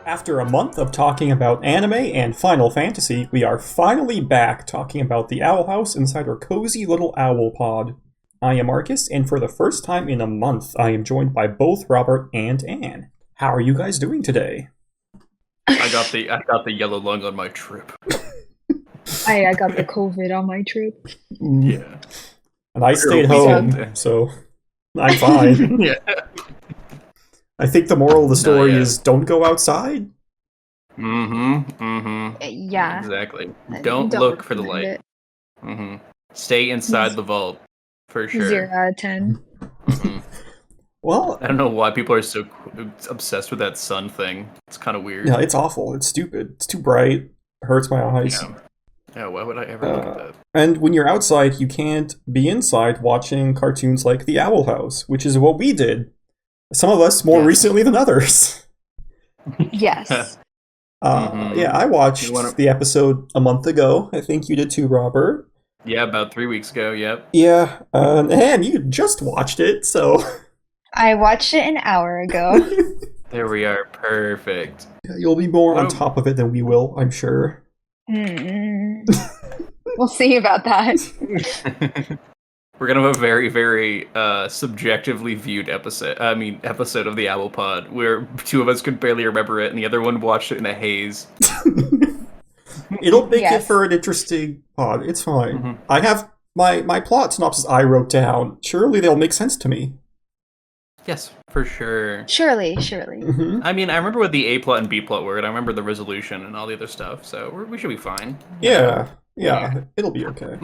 After a month of talking about anime and Final Fantasy, we are finally back talking about the Owl House inside our cozy little owl pod. I am Marcus, and for the first time in a month, I am joined by both Robert and Anne. How are you guys doing today? I got the yellow lung on my trip. I got the COVID on my trip. Yeah. And I stayed home, so I'm fine. Yeah. I think the moral of the story is don't go outside. Yeah. Exactly. Don't look for the light. Stay inside the vault, for sure. 0 out of 10. Well, I don't know why people are so obsessed with that sun thing. It's kind of weird. Yeah, it's awful. It's stupid. It's too bright. It hurts my eyes. Yeah, why would I ever look at that? And when you're outside, you can't be inside watching cartoons like The Owl House, which is what we did. Some of us more recently than others. Yes. Yeah, I watched the episode a month ago. I think you did too, Robert. Yeah, about 3 weeks ago, yep. Yeah, and you just watched it, so... I watched it an hour ago. There we are, perfect. You'll be more on top of it than we will, I'm sure. We'll see about that. We're gonna have a very, very subjectively viewed episode of the Owl Pod, where two of us could barely remember it, and the other one watched it in a haze. It'll make it for an interesting pod. It's fine. I have my plot synopsis I wrote down. Surely they'll make sense to me. Yes, for sure. Surely. I mean, I remember what the A plot and B plot were, and I remember the resolution and all the other stuff, so we should be fine. Yeah, it'll be okay.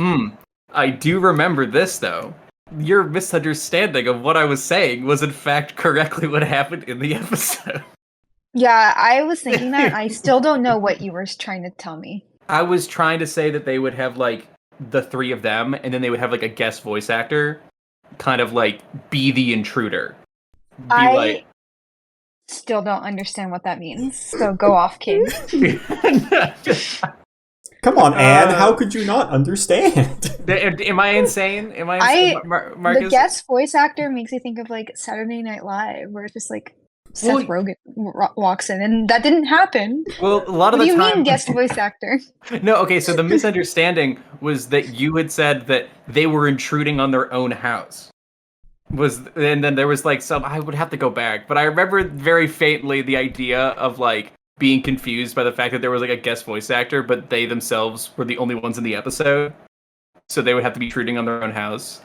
I do remember this, though. Your misunderstanding of what I was saying was, in fact, correctly what happened in the episode. Yeah, I was thinking that. I still don't know what you were trying to tell me. I was trying to say that they would have, like, the three of them, and then they would have, like, a guest voice actor kind of, like, be the intruder. I still don't understand what that means, so go off, King. Come on, Anne, how could you not understand? Am I insane? Am I insane, Marcus? The guest voice actor makes me think of, like, Saturday Night Live, where it's just, like, Seth Rogen walks in, and that didn't happen. Well, a lot of the time... What do you mean, guest voice actor? No, okay, so the misunderstanding was that you had said that they were intruding on their own house. And then there was, like, I would have to go back, but I remember very faintly the idea of, like, being confused by the fact that there was, like, a guest voice actor, but they themselves were the only ones in the episode, so they would have to be intruding on their own house.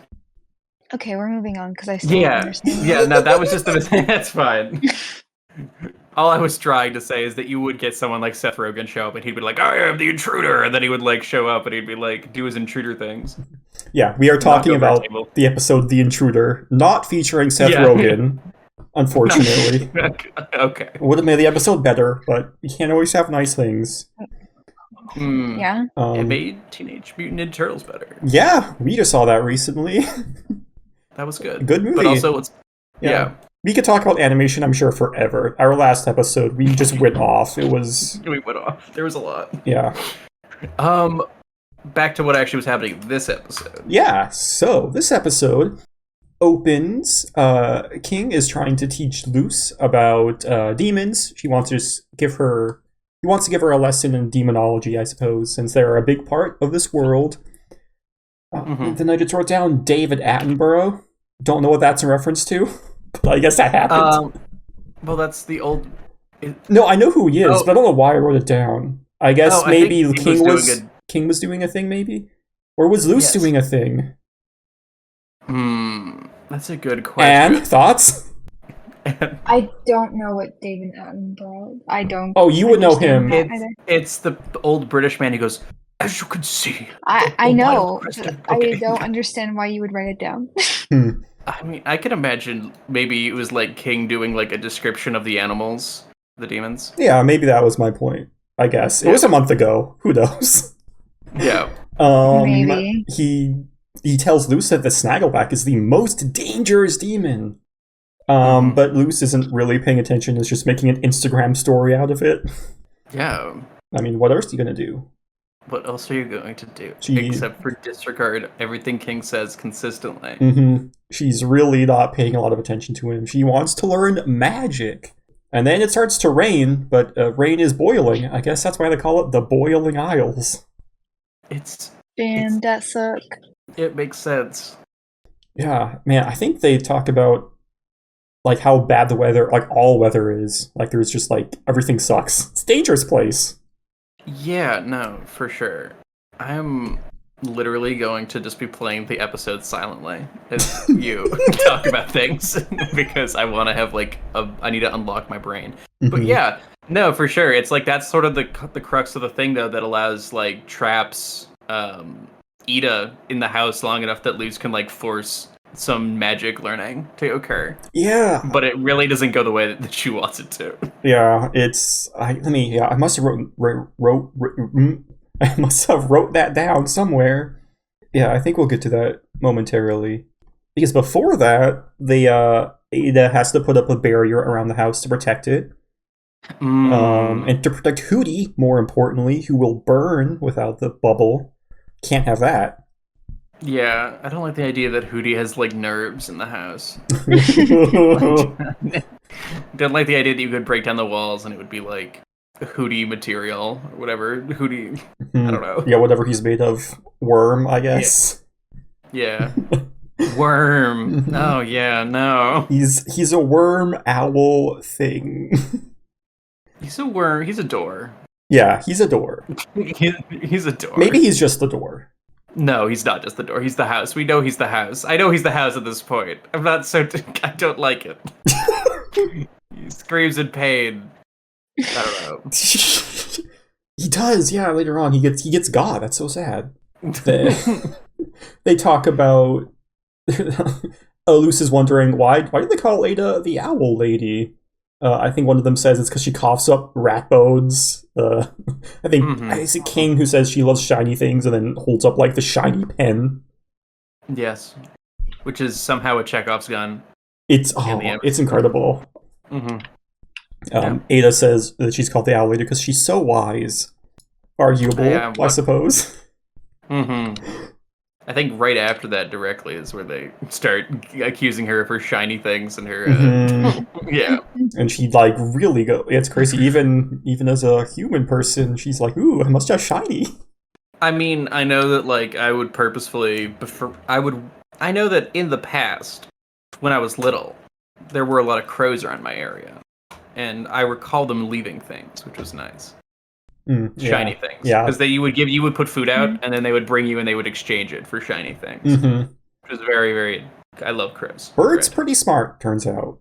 Okay, we're moving on, because I still don't understand. Yeah, no, that was just that's fine. All I was trying to say is that you would get someone like Seth Rogen show up, and he'd be like, I am the intruder, and then he would, like, show up, and he'd be like, do his intruder things. Yeah, we are talking about the episode The Intruder, not featuring Seth Rogen, unfortunately. Okay. It would have made the episode better, but you can't always have nice things. Yeah. It made Teenage Mutant Ninja Turtles better. Yeah, we just saw that recently. That was good. Good movie. But also, yeah. We could talk about animation, I'm sure, forever. Our last episode, we just went off. We went off. There was a lot. Yeah. Back to what actually was happening this episode. Yeah, so this episode opens, King is trying to teach Luce about demons. He wants to give her a lesson in demonology, I suppose, since they're a big part of this world. Then I just wrote down David Attenborough. Don't know what that's in reference to, but I guess that happened. Well, that's the old... No, I know who he is, but I don't know why I wrote it down. I guess maybe King was doing a thing, maybe? Or was Luce doing a thing? That's a good question. And thoughts? I don't know what David Attenborough... I don't... Oh, you would know him. It's the old British man who goes, as you can see... I know. I don't understand why you would write it down. I mean, I can imagine maybe it was like King doing like a description of the animals, the demons. Yeah, maybe that was my point, I guess. It was a month ago. Who knows? Yeah. Maybe. He tells Luce that the Snaggleback is the most dangerous demon. But Luce isn't really paying attention. Is just making an Instagram story out of it. Yeah. I mean, what else are you going to do? What else are you going to do? Except for disregard everything King says consistently. She's really not paying a lot of attention to him. She wants to learn magic. And then it starts to rain, but rain is boiling. I guess that's why they call it the Boiling Isles. Damn, that suck. It makes sense. Yeah, man, I think they talk about like how bad the weather, like all weather is. Like there's just like everything sucks. It's a dangerous place. Yeah, no, for sure. I'm literally going to just be playing the episode silently as you talk about things because I want to have like I need to unlock my brain. But yeah, no, for sure. It's like that's sort of the crux of the thing though that allows like traps Ida in the house long enough that Luz can like force some magic learning to occur. Yeah, but it really doesn't go the way that she wants it to. Yeah, it's I must have I must have wrote that down somewhere. Yeah, I think we'll get to that momentarily. Because before that, Ada has to put up a barrier around the house to protect it. And to protect Hootie, more importantly, who will burn without the bubble. Can't have that. Yeah, I don't like the idea that Hootie has like nerves in the house. Don't like the idea that you could break down the walls and it would be like Hootie material or whatever. Hootie, I don't know. Yeah, whatever he's made of. Worm, I guess. Yeah. Worm. Oh yeah, no. He's a worm owl thing. He's a worm. He's a door. Yeah, he's a door. He's a door. Maybe he's just the door. No, he's not just the door. He's the house. We know he's the house. I know he's the house at this point. I'm not so... I don't like it. He screams in pain. I don't know. He does, yeah, later on. He gets God. That's so sad. They talk about... Luce is wondering, why do they call Ada the Owl Lady? I think one of them says it's because she coughs up rat bones. I think it's a King who says she loves shiny things and then holds up like the shiny pen. Yes, which is somehow a Chekhov's gun. It's incredible. Ada says that she's called the Owl Lady because she's so wise. Arguable, I suppose. I think right after that directly is where they start accusing her of her shiny things and her yeah. And she like really it's crazy. Even as a human person, she's like, ooh, I must have shiny. I mean, I know that like I would purposefully I know that in the past when I was little, there were a lot of crows around my area. And I recall them leaving things, which was nice. Shiny things. Yeah. Because you would put food out, and then they would bring you and they would exchange it for shiny things. Which was very, very... I love crows. Birds pretty smart, turns out.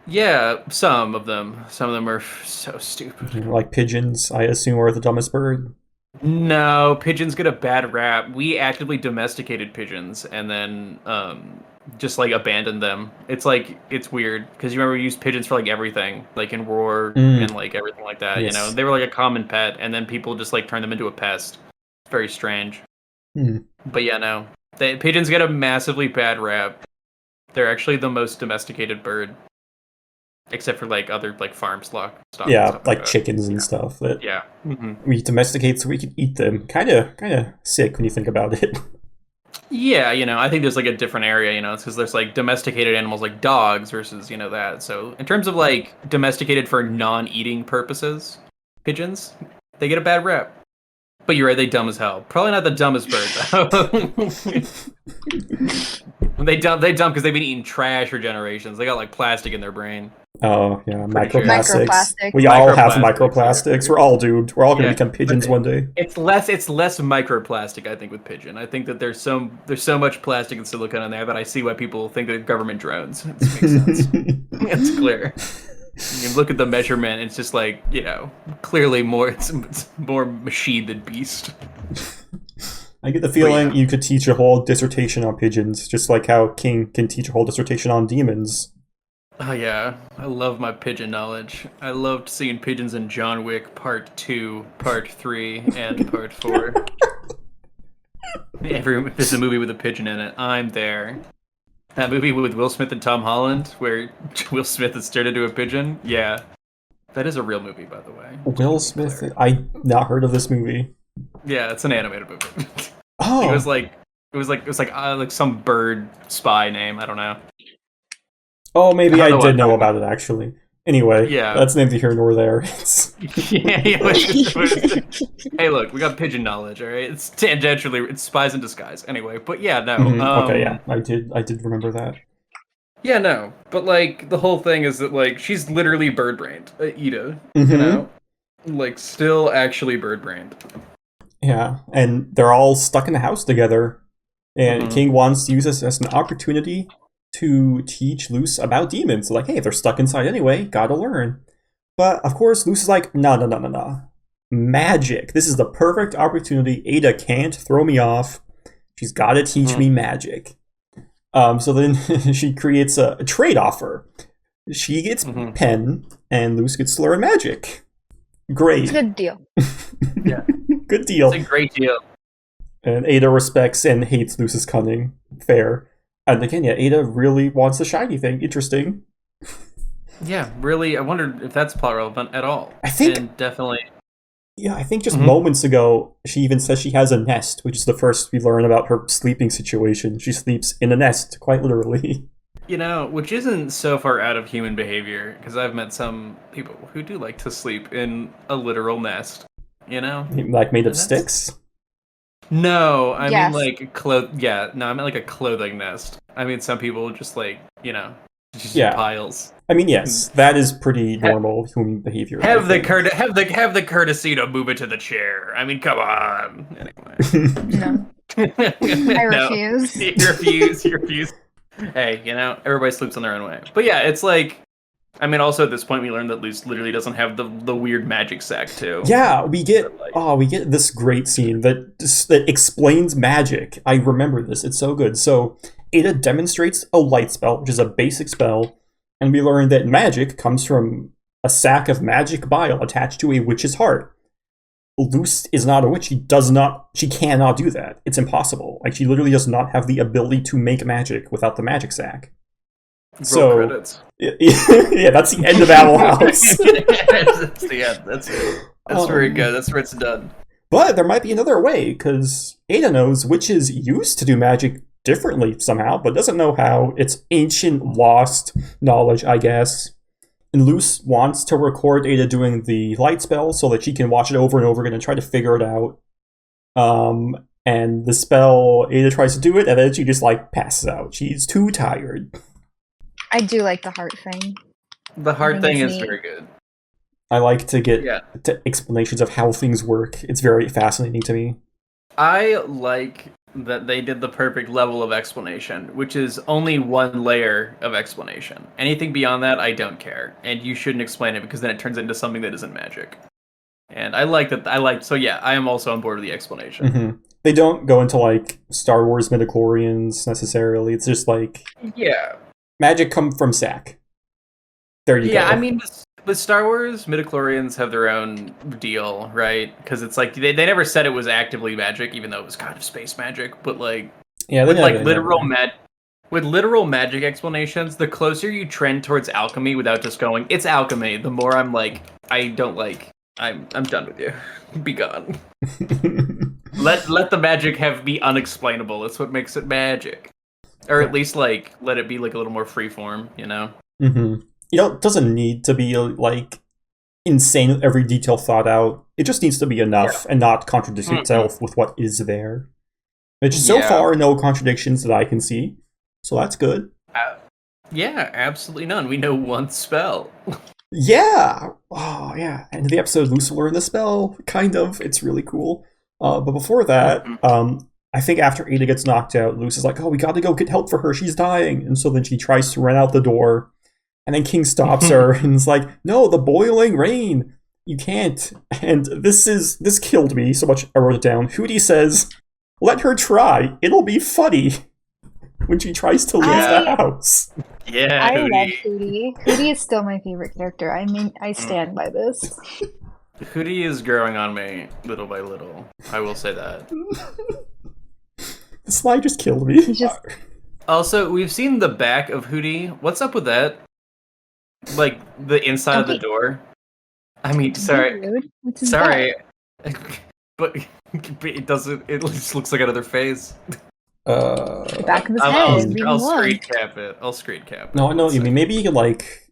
Yeah, some of them. Some of them are so stupid. Like pigeons, I assume, are the dumbest bird. No, pigeons get a bad rap. We actively domesticated pigeons, and then just like abandoned them. It's like it's weird because you remember we used pigeons for like everything, like in war and like everything like that. Yes. You know, they were like a common pet, and then people just like turned them into a pest. It's very strange. But yeah, no, pigeons get a massively bad rap. They're actually the most domesticated bird, except for like other like farm stock. Yeah, like chickens and stuff. That we domesticate so we can eat them. Kind of sick when you think about it. Yeah, you know, I think there's like a different area, you know, it's because there's like domesticated animals like dogs versus, you know, that. So in terms of like domesticated for non-eating purposes, pigeons, they get a bad rep. But you're right, they dumb as hell. Probably not the dumbest bird, though. They dumb because they've been eating trash for generations. They got like plastic in their brain. Oh, yeah, microplastics. We all have microplastics. We're all doomed. We're all going to become pigeons one day. It's less microplastic, I think, with pigeon. I think that there's so much plastic and silicone in there that I see why people think they're government drones. It makes sense. It's clear. You look at the measurement, it's just like, you know, clearly it's more machine than beast. I get the feeling you could teach a whole dissertation on pigeons, just like how King can teach a whole dissertation on demons. Oh yeah, I love my pigeon knowledge. I loved seeing pigeons in John Wick Part 2, Part 3, and Part 4. There's a movie with a pigeon in it. I'm there. That movie with Will Smith and Tom Holland, where Will Smith is turned into a pigeon. Yeah, that is a real movie, by the way. Will Smith? I not heard of this movie. Yeah, it's an animated movie. Oh, it was like some bird spy name. I don't know. Oh, maybe I did know about it, actually. Anyway, Yeah. that's neither here nor there. It's Hey, look, we got pigeon knowledge, all right? It's tangentially, it's spies in disguise. Anyway, but yeah, no. okay, yeah, I did remember that. Yeah, no. But, like, the whole thing is that, like, she's literally bird-brained, Ida, Mhm. you know? Like, still actually bird-brained. Yeah, and they're all stuck in the house together, and Mhm. King wants to use this as an opportunity to teach Luce about demons. Like, hey, if they're stuck inside anyway, gotta learn. But of course, Luce is like, no, no, no, no, no. Magic. This is the perfect opportunity. Ada can't throw me off. She's got to teach me magic. So then she creates a trade offer. She gets pen, and Luce gets to learn magic. Great. It's a good deal. Yeah. Good deal. It's a great deal. And Ada respects and hates Luce's cunning. Fair. And again, yeah, Ada really wants the shiny thing. Interesting. Yeah, really, I wondered if that's plot relevant at all. I think- And definitely. Yeah, I think just moments ago, she even says she has a nest, which is the first we learn about her sleeping situation. She sleeps in a nest, quite literally. You know, which isn't so far out of human behavior, because I've met some people who do like to sleep in a literal nest, you know? Like made of That's- sticks? No, I Yes. mean like I meant like a clothing nest. I mean some people just like, you know, just Yeah. piles. I mean, yes, that is pretty normal human behavior. I Have the think. have the courtesy to move it to the chair. I mean, come on. Anyway. No, I No. refuse. You refuse. Hey, you know, everybody sleeps on their own way. But yeah, it's like, I mean, also at this point we learned that Luce literally doesn't have the weird magic sack too. Yeah, we get Like- we get this great scene that explains magic. I remember this; it's so good. So Ada demonstrates a light spell, which is a basic spell, and we learn that magic comes from a sack of magic bile attached to a witch's heart. Luce is not a witch. She cannot do that. It's impossible. Like, she literally does not have the ability to make magic without the magic sack. Roll credits. Yeah, that's the end of Owl House. That's the end. That's it. That's very good. That's where it's done. But there might be another way, because Ada knows witches used to do magic differently somehow, but doesn't know how. It's ancient, lost knowledge, I guess. And Luce wants to record Ada doing the light spell so that she can watch it over and over again and try to figure it out. And the spell, Ada tries to do it, and then she just, like, passes out. She's too tired. I do like the heart thing. The hard I think thing it's is neat. very good. I like to get Yeah. to explanations of how things work. It's very fascinating to me. I like that they did the perfect level of explanation, which is only one layer of explanation. Anything beyond that, I don't care. And you shouldn't explain it because then it turns into something that isn't magic. And I like that. So yeah, I am also on board with the explanation. Mm-hmm. They don't go into, like, Star Wars midichlorians necessarily. It's just like Yeah. magic come from sack. There you go. Yeah, I mean, with Star Wars, midichlorians have their own deal, right? Because it's like, they never said it was actively magic, even though it was kind of space magic. But like, yeah, with like never- literal magic explanations, the closer you trend towards alchemy without just going, it's alchemy, the more I'm like, I don't like, I'm done with you. Be gone. Let the magic be unexplainable. That's what makes it magic. Or at least like let it be like a little more freeform, you know? Mm-hmm. You know, it doesn't need to be like insane, every detail thought out. It just needs to be enough and not contradict itself with what is there. Which so far, no contradictions that I can see. So that's good. Yeah, absolutely none. We know one spell. Yeah! Oh, yeah. End of the episode, Luce will learn the spell. Kind of. It's really cool. But before that, I think after Ada gets knocked out, Luce is like, oh, we gotta go get help for her. She's dying. And so then she tries to run out the door. And then King stops her and is like, no, the boiling rain. You can't. And this killed me so much I wrote it down. Hootie says, let her try. It'll be funny. When she tries to leave the house. Yeah, I Hootie. love Hootie. Hootie is still my favorite character. I mean, I stand by this. Hootie is growing on me little by little. I will say that. The slide just killed me. He's just Also, we've seen the back of Hootie. What's up with that? Like the inside of the Okay. door. I mean, sorry, rude. What's his sorry, but it doesn't. It just looks like another face. The back of his I'll head. leave him I'll alone. screen cap it. I'll screen cap it. No, I know what you mean. Maybe you could, like,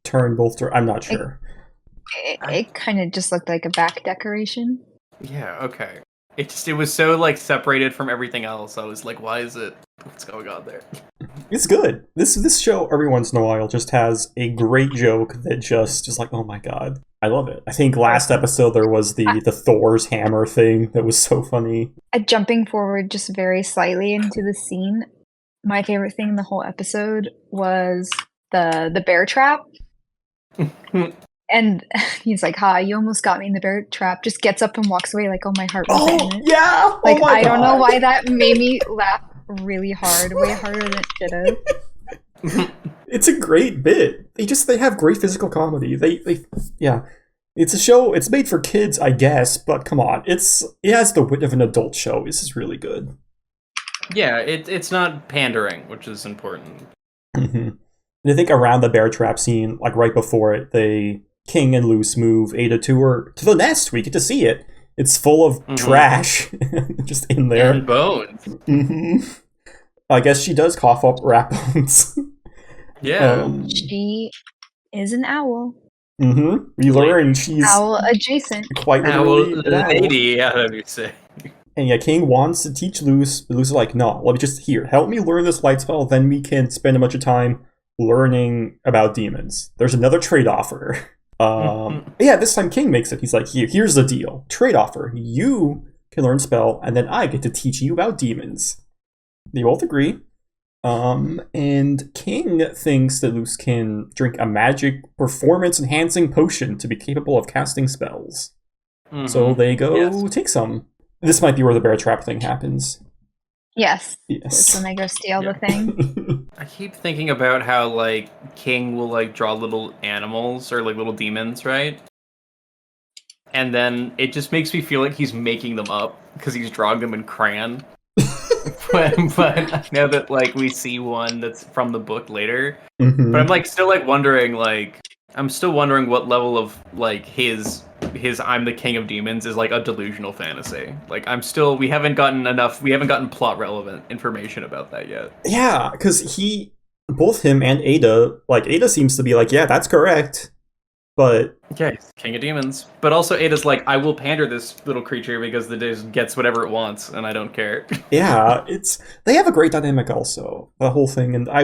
turn both I'm not sure. It kind of just looked like a back decoration. Yeah, okay. It was so like separated from everything else. I was like, why is it? What's going on there? It's good. This show every once in a while just has a great joke that just is like, oh my god, I love it. I think last episode there was the Thor's hammer thing that was so funny. Jumping forward just very slightly into the scene, my favorite thing in the whole episode was the bear trap. And he's like, "Ha, you almost got me in the bear trap." Just gets up and walks away like, "Oh, my heart was in it." Yeah! Like, I don't know why that made me laugh really hard, way harder than it should have. It's a great bit. They have great physical comedy. Yeah. It's a show, it's made for kids, I guess, but come on. It has the wit of an adult show. This is really good. Yeah, it's not pandering, which is important. Mm-hmm. And I think around the bear trap scene, like right before it, King and Luce move Ada to the nest. We get to see it. It's full of trash just in there. And bones. Mm-hmm. I guess she does cough up rat bones. Yeah. She is an owl. Mm-hmm. We learn she's owl adjacent. Quite literally an owl. Lady, how do you say? And yeah, King wants to teach Luce, but Luce is like, no, let me just help me learn this light spell, then we can spend a bunch of time learning about demons. There's another trade offer. Yeah, this time King makes it. He's like, here's the deal. Trade offer. You can learn spell, and then I get to teach you about demons. They both agree. And King thinks that Luce can drink a magic performance-enhancing potion to be capable of casting spells. Mm-hmm. So they go take some. This might be where the bear trap thing happens. Yes. That's when they go steal the thing. I keep thinking about how, like, King will, like, draw little animals or, like, little demons, right? And then it just makes me feel like he's making them up because he's drawing them in crayon. but now that, like, we see one that's from the book later. Mm-hmm. But I'm, like, still, like, wondering, like... I'm still wondering what level of, like, his I'm the king of demons is, like, a delusional fantasy. Like, we haven't gotten plot relevant information about that yet. Yeah, because both him and Ada, like, Ada seems to be like, yeah, that's correct. But... yeah, he's king of demons. But also Ada's like, I will pander this little creature because it just gets whatever it wants, and I don't care. Yeah, they have a great dynamic also, the whole thing, and I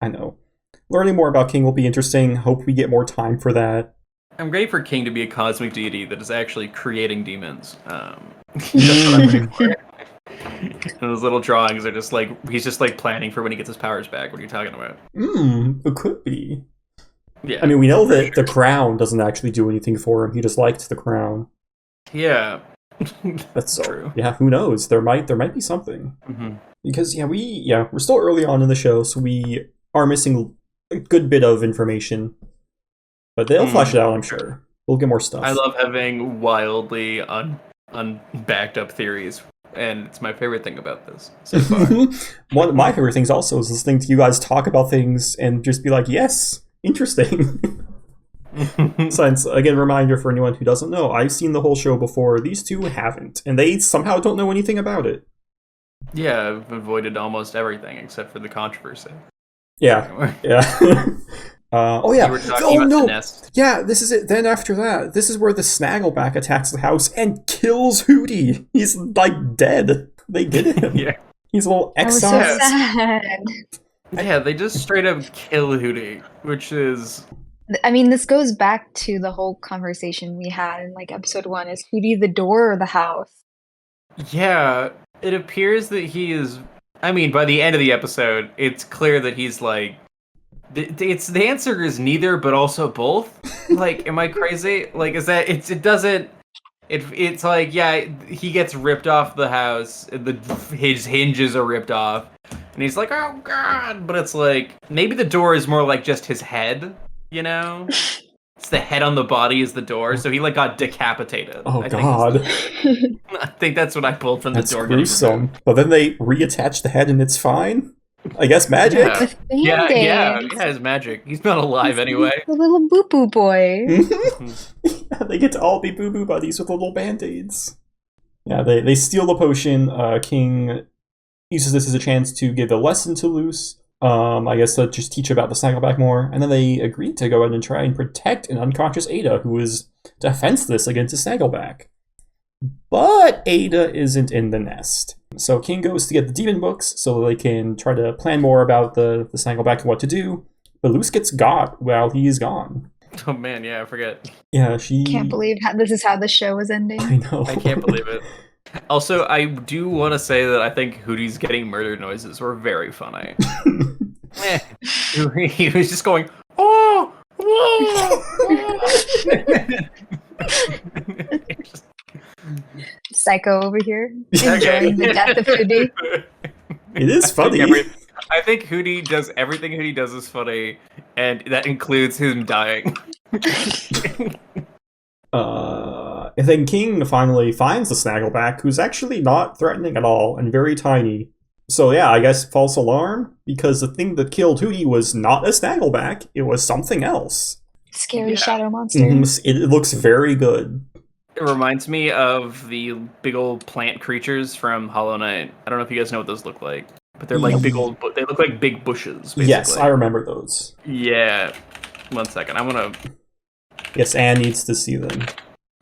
know. Learning more about King will be interesting. Hope we get more time for that. I'm ready for King to be a cosmic deity that is actually creating demons. That's what I'm ready for. And those little drawings are just like, he's just like planning for when he gets his powers back. What are you talking about? It could be. Yeah. I mean, we know that the crown doesn't actually do anything for him. He just liked the crown. Yeah. That's true. Yeah, who knows? There might be something. Mm-hmm. Because we're still early on in the show, so we are missing a good bit of information, but they'll flesh it out, I'm sure. We'll get more stuff. I love having wildly unbacked up theories, and it's my favorite thing about this so far. One of my favorite things also is listening to you guys talk about things and just be like, yes, interesting. Since, again, reminder for anyone who doesn't know, I've seen the whole show before. These two haven't, and they somehow don't know anything about it. Yeah, I've avoided almost everything except for the controversy. Yeah. Oh yeah. No. Yeah, this is it. Then after that, this is where the Snaggleback attacks the house and kills Hootie. He's like dead. They get him. Yeah. He's a little excised. So sad. Yeah, they just straight up kill Hootie, which is... I mean, this goes back to the whole conversation we had in like episode 1. Is Hootie the door or the house? Yeah, it appears that he is... I mean, by the end of the episode, it's clear that he's like... The answer is neither, but also both. Like, am I crazy? Like, is that... It's like, yeah, he gets ripped off the house, his hinges are ripped off, and he's like, oh god! But it's like, maybe the door is more like just his head, you know? It's the head on the body is the door, so he like got decapitated. Oh god. I think that's what I pulled from the door. That's gruesome. But then they reattach the head and it's fine? I guess magic? Yeah, it's magic. He's not alive anyway. The little boo-boo boy. Yeah, they get to all be boo-boo buddies with little band-aids. Yeah, they steal the potion. King uses this as a chance to give a lesson to Luce. I guess to just teach about the Snaggleback more, and then they agreed to go ahead and try and protect an unconscious Ada who is defenseless against a Snaggleback. But Ada isn't in the nest. So King goes to get the demon books so they can try to plan more about the Snaggleback and what to do. But Luce gets got while he is gone. Oh man, yeah, I forget. Yeah, she... Can't believe this is how the show was ending. I know. I can't believe it. Also, I do want to say that I think Hootie's getting murder noises were very funny. He was just going, oh, Psycho over here, enjoying the death of Hootie. It is funny. I think Hootie does everything Hootie does is funny, and that includes him dying. And then King finally finds the Snaggleback, who's actually not threatening at all and very tiny. So yeah, I guess false alarm, because the thing that killed Hootie was not a Snaggleback, it was something else. Scary shadow monster. It looks very good. It reminds me of the big old plant creatures from Hollow Knight. I don't know if you guys know what those look like, but they're like big old. They look like big bushes. Basically. Yes, I remember those. Yeah. 1 second, I'm gonna. Yes, Anne needs to see them.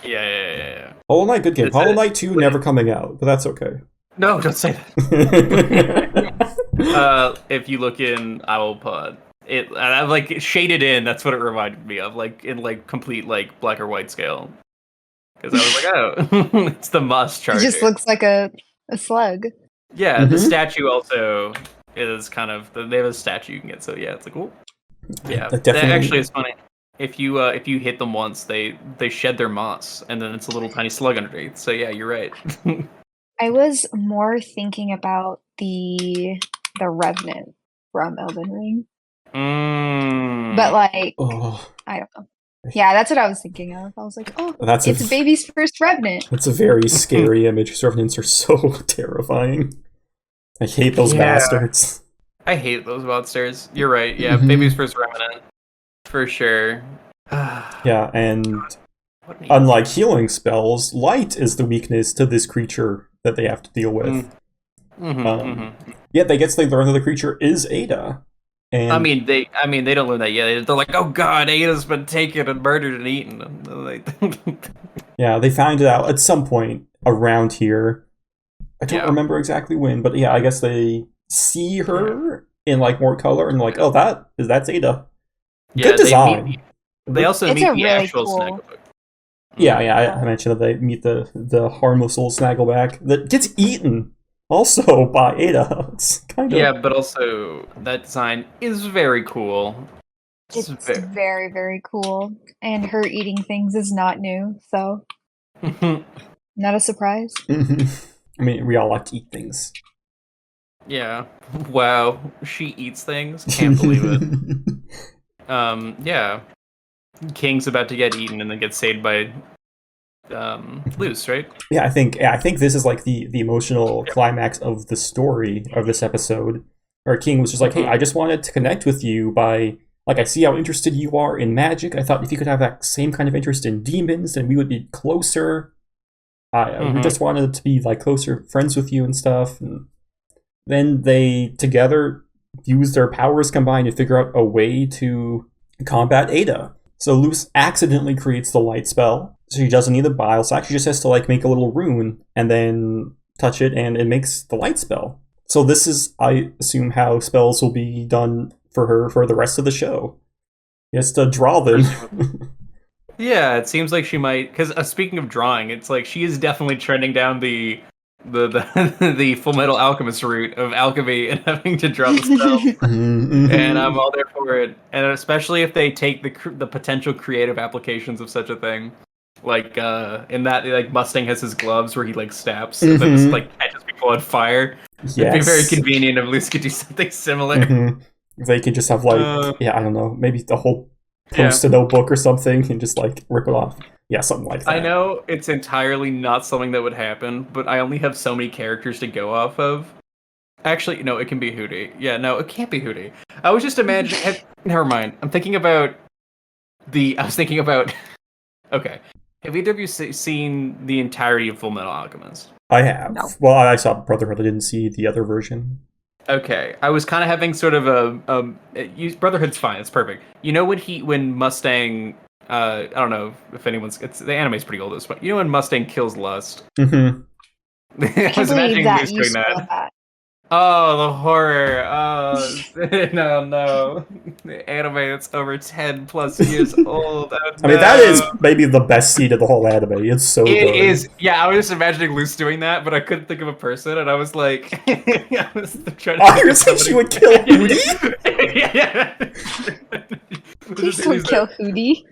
Yeah. Hollow Knight, good game. Hollow Knight 2 never coming out, but that's okay. No, don't say that. If you look in Owlpod, I've like shaded in. That's what it reminded me of, like in like complete like black or white scale. Because I was like, oh, it's the Moss Charger. It just looks like a slug. Yeah, the statue also is kind of. They have a statue you can get. So yeah, it's like, cool. Yeah, that actually is funny. If you hit them once, they shed their moss, and then it's a little tiny slug underneath. So yeah, you're right. I was more thinking about the Revenant from Elden Ring, but like I don't know. Yeah, that's what I was thinking of. I was like, oh, it's a baby's first Revenant. That's a very scary image. Revenants are so terrifying. I hate those bastards. I hate those monsters. You're right. Yeah, baby's first Revenant. For sure. Yeah, and unlike healing spells, light is the weakness to this creature that they have to deal with. Yeah, they get to learn that the creature is Ada. And I mean, they don't learn that yet. They're like, oh god, Ada's been taken and murdered and eaten. Yeah, they found it out at some point around here. I don't remember exactly when, but yeah, I guess they see her in like more color and like, oh, that's Ada. Yeah, good design. They also meet the actual Snaggleback. Yeah, I mentioned that they meet the harmless little Snaggleback that gets eaten also by Ada. It's kind of... Yeah, but also that design is very cool. It's very, very cool. And her eating things is not new, so not a surprise. I mean, we all like to eat things. Yeah. Wow. She eats things? Can't believe it. Yeah. King's about to get eaten and then gets saved by Luce, right? Yeah, I think this is like the emotional climax of the story of this episode, where King was just like, hey, I just wanted to connect with you by, like, I see how interested you are in magic. I thought if you could have that same kind of interest in demons, then we would be closer. We just wanted to be like closer friends with you and stuff. And then they together use their powers combined to figure out a way to combat Ada. So Luce accidentally creates the light spell. So she doesn't need the bile sac. She just has to like make a little rune and then touch it, and it makes the light spell. So this is, I assume, how spells will be done for her for the rest of the show. She has to draw them. Yeah, it seems like she might. Because speaking of drawing, it's like she is definitely trending down the Full Metal Alchemist route of alchemy and having to draw the spell. And I'm all there for it. And especially if they take the potential creative applications of such a thing, like in that like Mustang has his gloves where he like stabs and then just like catches people on fire. Yes. It'd be very convenient if Luce could do something similar. They could just have like I don't know, maybe the whole post-it note book or something and just like rip it off. Yeah, something like that. I know it's entirely not something that would happen, but I only have so many characters to go off of. Actually, no, it can be Hootie. Yeah, no, it can't be Hootie. I was just imagining... Never mind. I was thinking about... Okay. Have either of you seen the entirety of Full Metal Alchemist? I have. No. Well, I saw Brotherhood. I didn't see the other version. Okay, I was kind of having sort of Brotherhood's fine. It's perfect. You know when Mustang. I don't know if anyone's. The anime's pretty old at this point. You know when Mustang kills Lust. Mm-hmm. I was imagining Luce doing that. Oh, the horror. Oh, no. The anime that's over 10 plus years old. Oh, I mean, that is maybe the best scene of the whole anime. It's so good. It is. Yeah, I was just imagining Luce doing that, but I couldn't think of a person, and I was like... I was trying to I was saying she would kill Hootie? She would kill Hootie?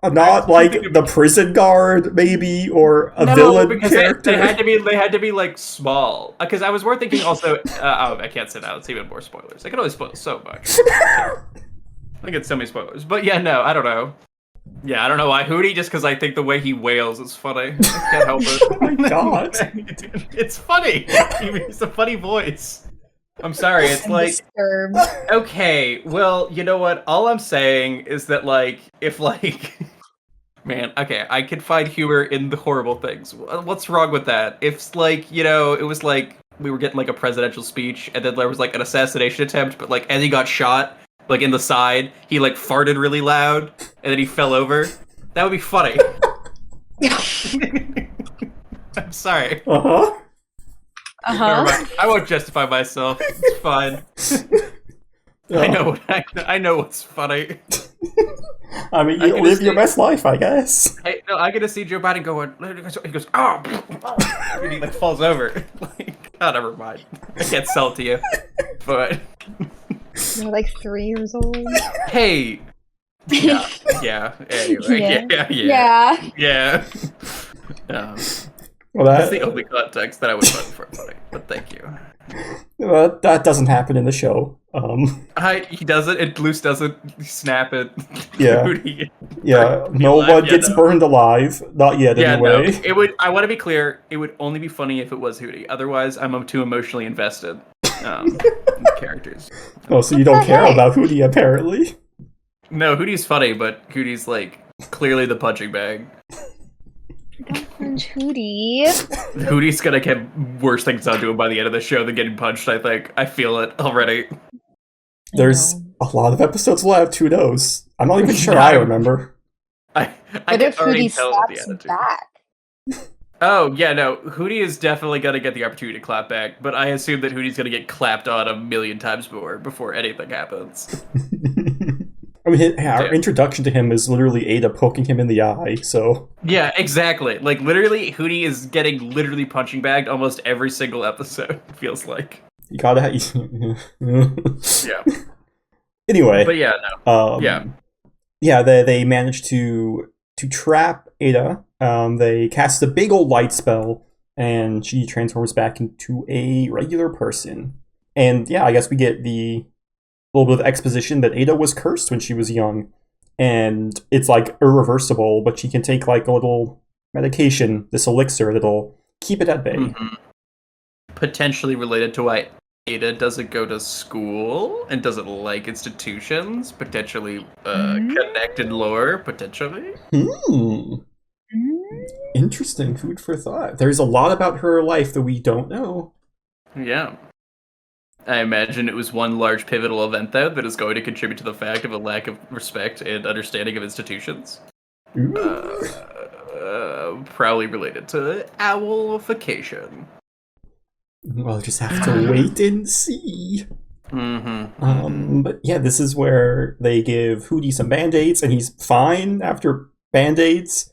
Not like the prison guard, maybe, or a villain character. They had to be like small. Because I was more thinking also. I can't say that. It's even more spoilers. I can only spoil so much. I get so many spoilers. But yeah, no, I don't know. Yeah, I don't know why Hootie. Just because I think the way he wails is funny. I can't help it. Oh my god, it's funny. He's a funny voice. I'm sorry, it's like... Disturbed. Okay, well, you know what? All I'm saying is that, like, if, like... Man, okay, I can find humor in the horrible things. What's wrong with that? If, like, you know, it was like we were getting, like, a presidential speech, and then there was, like, an assassination attempt, but, like, as he got shot, like, in the side, he, like, farted really loud, and then he fell over. That would be funny. I'm sorry. Uh-huh. I won't justify myself. It's fine. I know what's funny. I mean, you live your best life, I guess. I get to see Joe Biden going. He goes, oh, and he like falls over. Like, oh, never mind. I can't sell it to you. But you're like 3 years old. Hey. Yeah. Anyway. Yeah. Well, that's the only context that I would find for funny, but thank you. Well, that doesn't happen in the show. He doesn't. Luce doesn't snap it. Yeah. No one gets burned alive. Not yet, anyway. No. It would. I want to be clear. It would only be funny if it was Hootie. Otherwise, I'm too emotionally invested. In characters. Oh, so you don't care about Hootie, apparently? No, Hootie's funny, but Hootie's like clearly the punching bag. Don't punch Hootie. Hootie's gonna get worse things done to him by the end of the show than getting punched, I think. I feel it already. There's a lot of episodes left, who knows? I'm not even sure I remember. What if Hootie slaps back? Oh, yeah, no. Hootie is definitely gonna get the opportunity to clap back, but I assume that Hootie's gonna get clapped on 1,000,000 times more before anything happens. I mean, our introduction to him is literally Ada poking him in the eye, so... Yeah, exactly. Like, literally, Hootie is getting literally punching bagged almost every single episode, it feels like. You gotta Yeah. Anyway. But yeah, no. Yeah, they managed to trap Ada. They cast a big old light spell, and she transforms back into a regular person. And yeah, I guess we get the little bit of exposition that Ada was cursed when she was young, and it's like irreversible, but she can take like a little medication, this elixir that'll keep it at bay. Mm-hmm. Potentially related to why Ada doesn't go to school and doesn't like institutions. Potentially connected lore, potentially. Interesting. Food for thought. There's a lot about her life that we don't know. Yeah. I imagine it was one large pivotal event, though, that is going to contribute to the fact of a lack of respect and understanding of institutions. Probably related to owlification. We'll just have to wait and see. But yeah, this is where they give Hootie some band-aids, and he's fine after band-aids.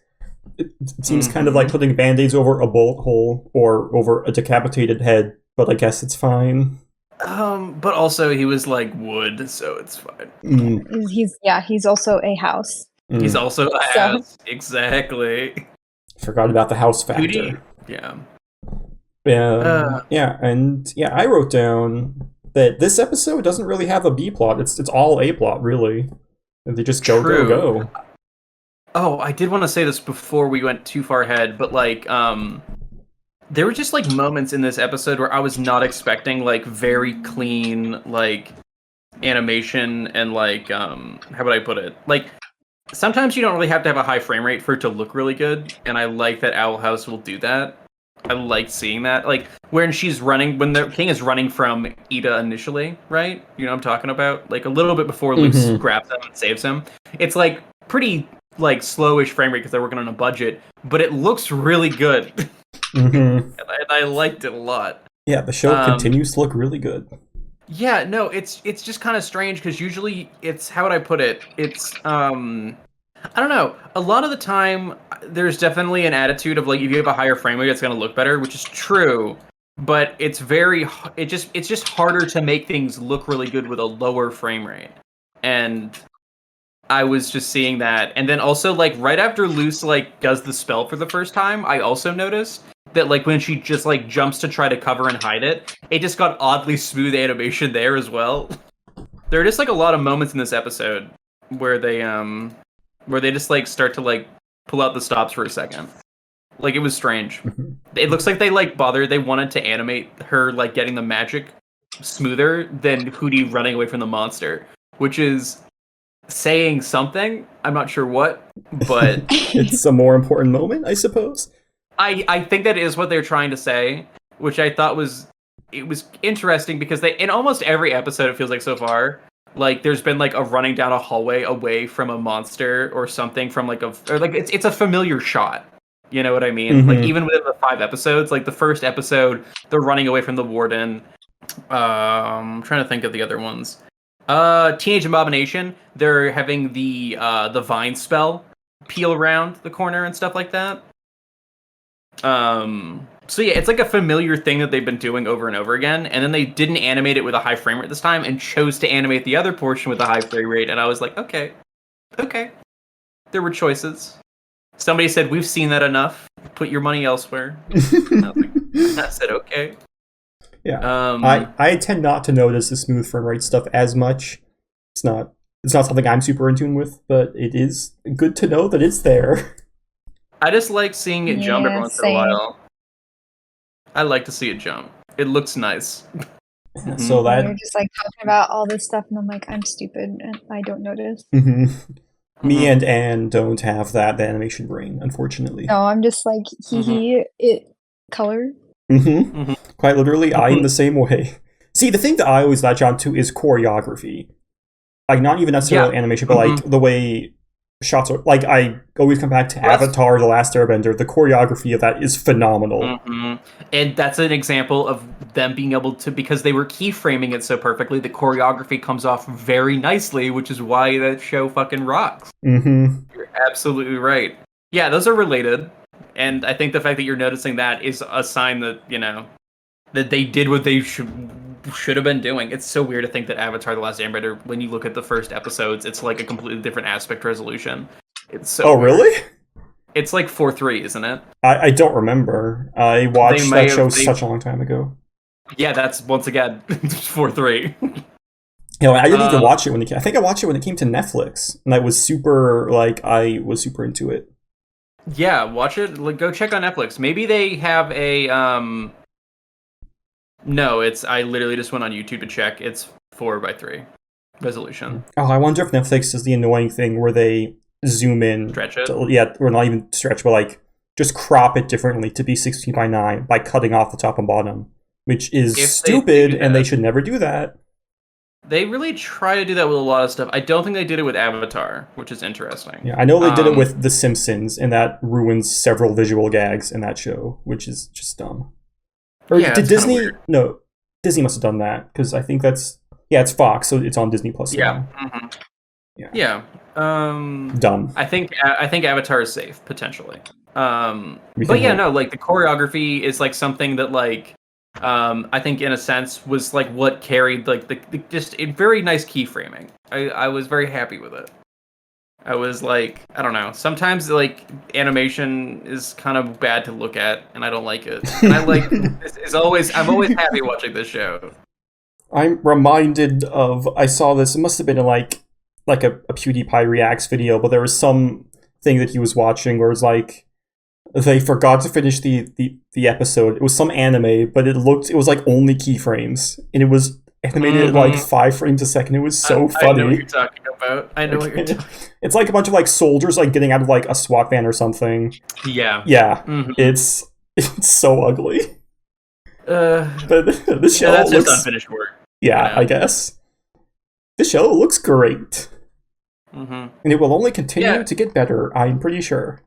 It seems kind of like putting band-aids over a bullet hole or over a decapitated head, but I guess it's fine. But also he was like wood, so it's fine. He's also a house. He's also a house. Exactly. Forgot about the house factor. Hootie. Yeah. I wrote go that this episode doesn't really have a B plot. It's all A plot, really. They just go. Oh, I did want to say this before we went too far ahead, but like, there were just like moments in this episode where I was not expecting like very clean like animation and like how would I put it? Like sometimes you don't really have to have a high frame rate for it to look really good, and I like that Owl House will do that. I liked seeing that. Like when the king is running from Ida initially, right? You know what I'm talking about? Like a little bit before Luce grabs him and saves him. It's like pretty like slowish frame rate because they're working on a budget, but it looks really good. And I liked it a lot. Yeah, the show continues to look really good. Yeah, no, it's just kind of strange because usually it's, how would I put it? It's I don't know. A lot of the time, there's definitely an attitude of like, if you have a higher frame rate, it's going to look better, which is true. But it's just harder to make things look really good with a lower frame rate. And I was just seeing that, and then also like right after Luce like does the spell for the first time, I also noticed that like when she just like jumps to try to cover and hide it, it just got oddly smooth animation there as well. There are just like a lot of moments in this episode where they just like start to like pull out the stops for a second. Like it was strange. It looks like they wanted to animate her like getting the magic smoother than Hootie running away from the monster, which is saying something. I'm not sure what, but it's a more important moment, I suppose. I think that is what they're trying to say, which I thought was interesting because they, in almost every episode it feels like so far, like there's been like a running down a hallway away from a monster or something from like it's a familiar shot. You know what I mean? Like even within the 5 episodes, like the first episode, they're running away from the warden. I'm trying to think of the other ones. Teenage Abomination, they're having the vine spell peel around the corner and stuff like that. So yeah, it's like a familiar thing that they've been doing over and over again, and then they didn't animate it with a high frame rate this time and chose to animate the other portion with a high frame rate, and I was like, okay. There were choices. Somebody said, we've seen that enough. Put your money elsewhere. I said, okay. Yeah. I tend not to notice the smooth frame rate stuff as much. It's not something I'm super in tune with, but it is good to know that it's there. I just like seeing it jump every once in a while. I like to see it jump. It looks nice. So that you're just like talking about all this stuff, and I'm like, I'm stupid, and I don't notice. Me and Anne don't have that animation brain, unfortunately. No, I'm just like it color. Quite literally, I'm the same way. See, the thing that I always latch on to is choreography. Like, not even necessarily animation, but like the way shots are. Like, I always come back to Avatar: The Last Airbender. The choreography of that is phenomenal. And that's an example of them being able to, because they were keyframing it so perfectly, the choreography comes off very nicely, which is why that show fucking rocks. You're absolutely right. Yeah, those are related. And I think the fact that you're noticing that is a sign that, you know, that they did what they should have been doing. It's so weird to think that Avatar: The Last Airbender, when you look at the first episodes, it's like a completely different aspect resolution. It's so weird. Really? It's like 4:3, isn't it? I don't remember. I watched that show such a long time ago. Yeah, that's, once again, 4:3. You know, I didn't even watch it when it came. I think I watched it when it came to Netflix, and I was super into it. Yeah, watch it. Like, go check on Netflix. Maybe they have a No, I literally just went on YouTube to check. It's 4:3 resolution. Oh, I wonder if Netflix does the annoying thing where they zoom in, stretch it. Or not even stretch, but like just crop it differently to be 16:9 by cutting off the top and bottom, which is stupid, and they should never do that. They really try to do that with a lot of stuff. I don't think they did it with Avatar, which is interesting. Yeah, I know they did it with The Simpsons, and that ruins several visual gags in that show, which is just dumb. Or did Disney? No, Disney must have done that, because I think it's Fox, so it's on Disney Plus. Yeah. Yeah. Dumb. I think Avatar is safe potentially. But yeah, no, like the choreography is like something that like I think in a sense was like what carried like the just a very nice keyframing. I was very happy with it. I was like, I don't know. Sometimes like animation is kind of bad to look at, and I don't like it. And I'm always happy watching this show. I'm reminded of, I saw this. It must have been like a PewDiePie reacts video, but there was some thing that he was watching where it was like they forgot to finish the episode. It was some anime, but it was like only keyframes, and it was animated at like 5 frames a second. It was so funny. I know what you're talking about. It's like a bunch of like soldiers like getting out of like a SWAT van or something. Yeah. Yeah. It's It's so ugly. But the show that's looks... just unfinished work. Yeah, you know? I guess. The show looks great. Mm-hmm. And it will only continue to get better, I'm pretty sure.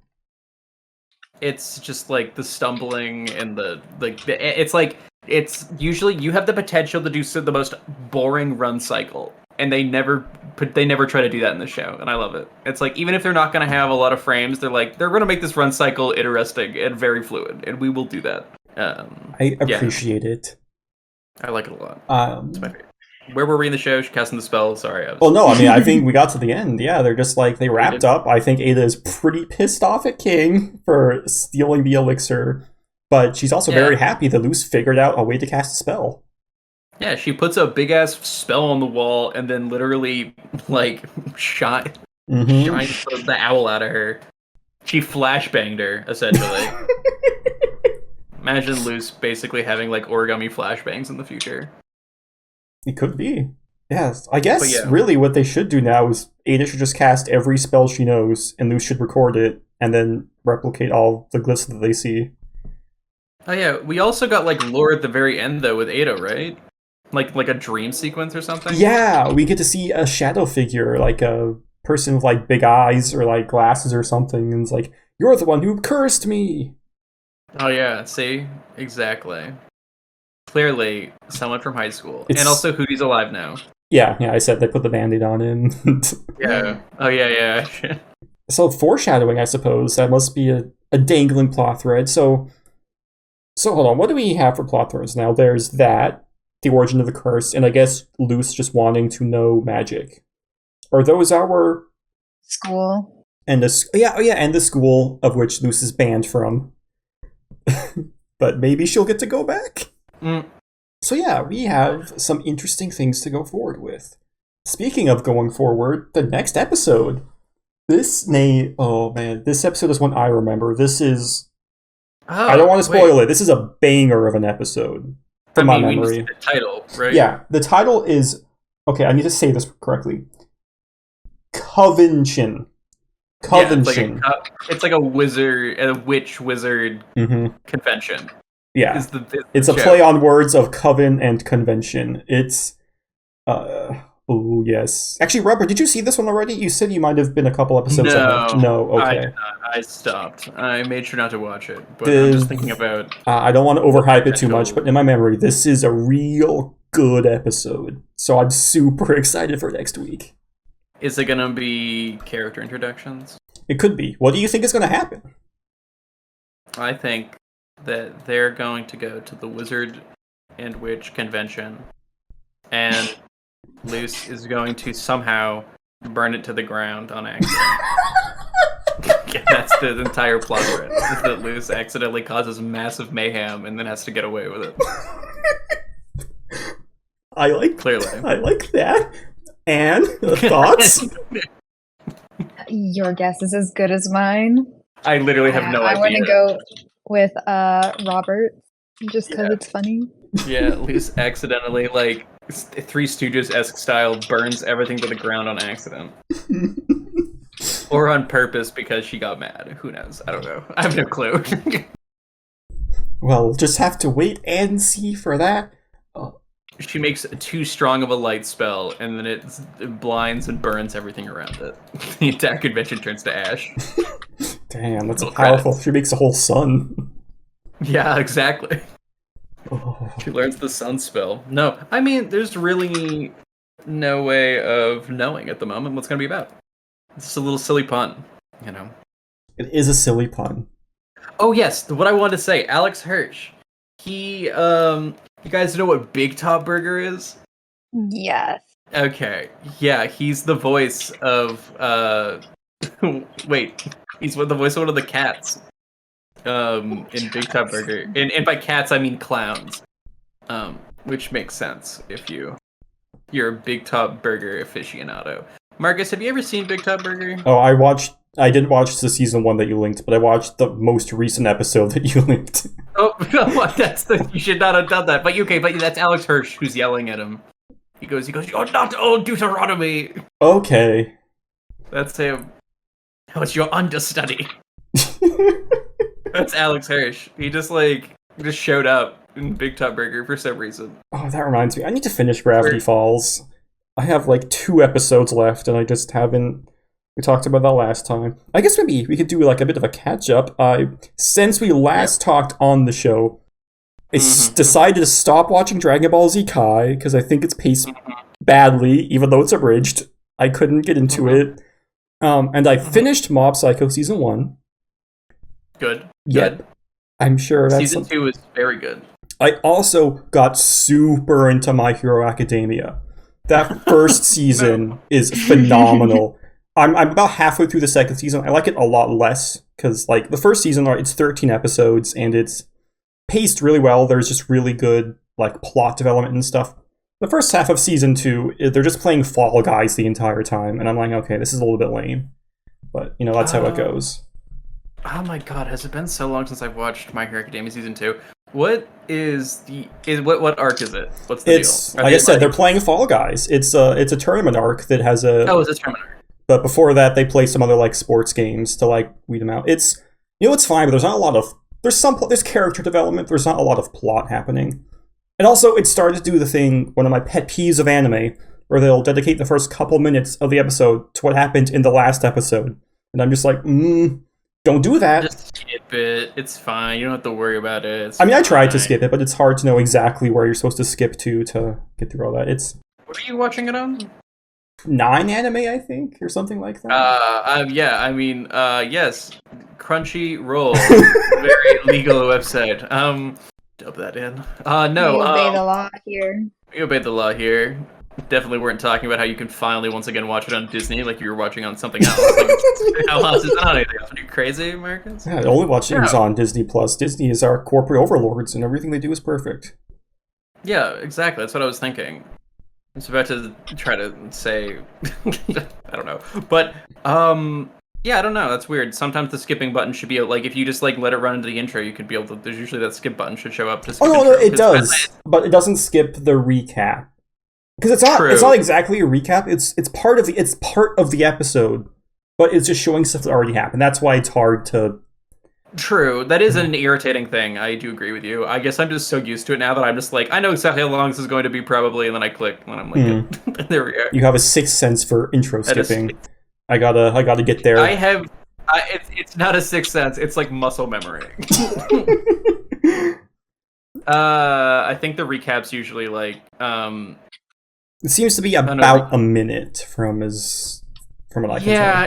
It's just like the stumbling and it's usually you have the potential to do the most boring run cycle, and they never try to do that in the show, and I love it. It's like, even if they're not going to have a lot of frames, they're going to make this run cycle interesting and very fluid, and we will do that. I appreciate it. I like it a lot. It's my favorite. Where were we in the show? Casting the spell. Sorry. Well, no, I mean, I think we got to the end. Yeah, they're just like, they wrapped up. I think Ada is pretty pissed off at King for stealing the elixir, but she's also very happy that Luce figured out a way to cast a spell. Yeah, she puts a big ass spell on the wall and then literally shines the owl out of her. She flashbanged her, essentially. Imagine Luce basically having origami flashbangs in the future. It could be. Yes. I guess really what they should do now is Ada should just cast every spell she knows, and Luce should record it, and then replicate all the glyphs that they see. Oh yeah, we also got lore at the very end though with Ada, right? Like a dream sequence or something? Yeah, we get to see a shadow figure, like a person with big eyes or glasses or something, and it's like, you're the one who cursed me! Oh yeah, see? Exactly. Clearly, someone from high school. And also, Hootie's alive now. Yeah, I said they put the Band-Aid on him. Yeah. Oh, yeah. So, foreshadowing, I suppose. That must be a dangling plot thread. So hold on. What do we have for plot threads now? There's that, the origin of the curse, and I guess Luce just wanting to know magic. Are those our... School. And and the school of which Luce is banned from. But maybe she'll get to go back? So yeah, we have some interesting things to go forward with. Speaking of going forward, the next episode. This episode is one I remember. This is... I don't want to spoil it. This is a banger of an episode. From my memory. The title, right? Yeah, the title is... Okay, I need to say this correctly. Convention. Convention. Yeah, it's like a witch-wizard convention. Yeah, it's a play on words of coven and convention. It's, oh yes. Actually, Robert, did you see this one already? You said you might have been a couple episodes ahead. No, okay. I did not. I stopped. I made sure not to watch it, but I'm just thinking about... I don't want to overhype it too much, but in my memory, this is a real good episode. So I'm super excited for next week. Is it going to be character introductions? It could be. What do you think is going to happen? I think that they're going to go to the Wizard and Witch convention, and Luce is going to somehow burn it to the ground on accident. That's the entire plot thread. Is that Luce accidentally causes massive mayhem and then has to get away with it. I like that. And thoughts? Your guess is as good as mine. I literally have no idea. I want to go with Robert, just because it's funny. Yeah, Luce accidentally, Three Stooges-esque style, burns everything to the ground on accident. Or on purpose because she got mad. Who knows? I don't know. I have no clue. Well, just have to wait and see for that. She makes too strong of a light spell, and then it blinds and burns everything around it. The entire convention turns to ash. Damn, that's powerful. Credits. She makes a whole sun. Yeah, exactly. Oh. She learns the sun spell. No, I mean, there's really no way of knowing at the moment what's going to be about. It's just a little silly pun, you know? It is a silly pun. Oh, yes, what I wanted to say, Alex Hirsch. He, you guys know what Big Top Burger is? Yes. Okay, yeah, he's the voice of, wait, he's the voice of one of the cats, in Big Top Burger. And by cats, I mean clowns. Which makes sense if you're a Big Top Burger aficionado. Marcus, have you ever seen Big Top Burger? Oh, I didn't watch the season 1 that you linked, but I watched the most recent episode that you linked. Oh, you should not have done that. But that's Alex Hirsch who's yelling at him. He goes, "You're not old Deuteronomy." Okay. That's him. That was your understudy. That's Alex Hirsch. He just showed up in Big Top Burger for some reason. Oh, that reminds me. I need to finish Gravity Falls. I have 2 episodes left, and I just haven't. We talked about that last time. I guess maybe we could do a bit of a catch up. Since we last talked on the show, I decided to stop watching Dragon Ball Z Kai because I think it's paced badly, even though it's abridged. I couldn't get into it. And I finished Mob Psycho Season 1. Good. Yep. Good. I'm sure that's... Season 2 is very good. I also got super into My Hero Academia. That first season is phenomenal. I'm about halfway through the second season. I like it a lot less, because the first season, it's 13 episodes, and it's paced really well. There's just really good plot development and stuff. The first half of season 2, they're just playing Fall Guys the entire time, and I'm like, okay, this is a little bit lame. But, that's how it goes. Oh my god, has it been so long since I've watched My Hero Academia Season 2? What is what arc is it? What's the deal? Like I said, they're playing Fall Guys. It's a tournament arc that has a... Oh, it's a tournament arc. But before that, they play some other sports games to weed them out. It's fine, but there's not a lot of... There's character development, there's not a lot of plot happening. And also, it started to do the thing, one of my pet peeves of anime, where they'll dedicate the first couple minutes of the episode to what happened in the last episode. And I'm just like, don't do that. Just skip it. It's fine. You don't have to worry about it. I tried to skip it, but it's hard to know exactly where you're supposed to skip to get through all that. What are you watching it on? 9 anime, I think, or something like that. Yes. Crunchyroll. Very legal website. Dub that in. No. We obey the law here. We obeyed the law here. Definitely weren't talking about how you can finally once again watch it on Disney like you were watching on something else. How else is it on anything else? Are you crazy, Americans? Yeah, the only watch things on Disney Plus. Disney is our corporate overlords, and everything they do is perfect. Yeah, exactly. That's what I was thinking. I was about to try to say, I don't know, but yeah, I don't know. That's weird. Sometimes the skipping button should be if you just let it run into the intro, you could be able to. There's usually that skip button should show up to skip. Oh no, it does, but it doesn't skip the recap because it's not. True. It's not exactly a recap. It's part of the episode, but it's just showing stuff that already happened. That's why it's hard to. True, that is an irritating thing. I do agree with you. I guess I'm just so used to it now that I'm just I know exactly how long this is going to be probably, and then I click, and I'm like, there we go. You have a sixth sense for intro skipping. I gotta get there. I have. It's not a sixth sense. It's muscle memory. I think the recap's usually It seems to be about a minute from what I can tell. Yeah,